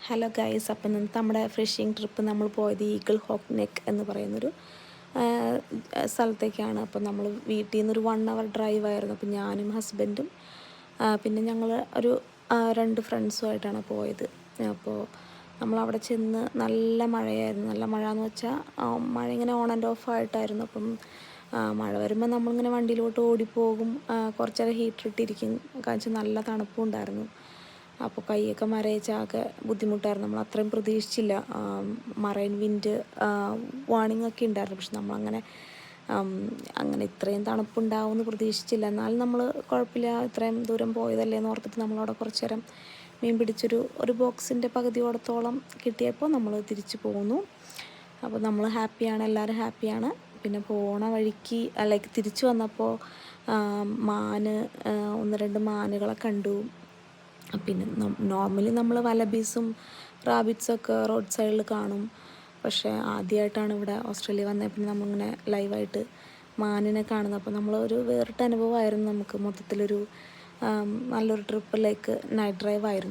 Hello guys, അപ്പം നമ്മുടെ phishing trip നമ്മൾ പോയത് ഈഗിൾ ഹോക്ക് നെക്ക് എന്ന് പറയുന്നൊരു സ്ഥലത്തേക്കാണ്. അപ്പം നമ്മൾ വീട്ടിൽ നിന്നൊരു 1 hour ഡ്രൈവ് ആയിരുന്നു. അപ്പം ഞാനും ഹസ്ബൻഡും പിന്നെ ഞങ്ങൾ ഒരു 2 ഫ്രണ്ട്സുമായിട്ടാണ് പോയത്. അപ്പോൾ നമ്മളവിടെ ചെന്ന് നല്ല മഴയായിരുന്നു. നല്ല മഴ എന്ന് വെച്ചാൽ മഴ ഇങ്ങനെ ഓൺ ആൻഡ് ഓഫ് ആയിട്ടായിരുന്നു. അപ്പം മഴ വരുമ്പോൾ നമ്മളിങ്ങനെ വണ്ടിയിലോട്ട് ഓടിപ്പോകും, കുറച്ച് നേരം ഹീറ്റർ ഇട്ടിരിക്കും, കാരണം നല്ല തണുപ്പും ഉണ്ടായിരുന്നു. അപ്പോൾ കൈയൊക്കെ മരവിച്ചാകെ ബുദ്ധിമുട്ടായിരുന്നു. നമ്മൾ അത്രയും പ്രതീക്ഷിച്ചില്ല. മറൈൻ വിൻഡ് വാർണിംഗ് ഒക്കെ ഉണ്ടായിരുന്നു. പക്ഷെ നമ്മളങ്ങനെ അങ്ങനെ ഇത്രയും തണുപ്പുണ്ടാവുമെന്ന് പ്രതീക്ഷിച്ചില്ല. എന്നാലും നമ്മൾ കുഴപ്പമില്ല, ഇത്രയും ദൂരം പോയതല്ലേ എന്ന് ഓർത്തിട്ട് നമ്മളവിടെ കുറച്ച് നേരം മീൻ പിടിച്ചൊരു ബോക്സിൻ്റെ പകുതിയോടത്തോളം കിട്ടിയപ്പോൾ നമ്മൾ തിരിച്ചു പോന്നു. അപ്പോൾ നമ്മൾ ഹാപ്പിയാണ്, എല്ലാവരും ഹാപ്പിയാണ്. പിന്നെ പോണ വഴിക്ക് ലൈക്ക് തിരിച്ചു വന്നപ്പോൾ മാന് 1-2 മാനുകളെ കണ്ടു. പിന്നെ നോർമലി നമ്മൾ വലബീസും റാബിറ്റ്സൊക്കെ റോഡ് സൈഡിൽ കാണും. പക്ഷേ ആദ്യമായിട്ടാണ് ഇവിടെ ഓസ്ട്രേലിയ വന്നത്. പിന്നെ നമ്മളിങ്ങനെ ലൈവായിട്ട് മാനിനെ കാണുന്നത്. അപ്പോൾ നമ്മളൊരു വേറിട്ട അനുഭവമായിരുന്നു. നമുക്ക് മൊത്തത്തിലൊരു നല്ലൊരു ട്രിപ്പിലേക്ക് നൈറ്റ് ഡ്രൈവ് ആയിരുന്നു.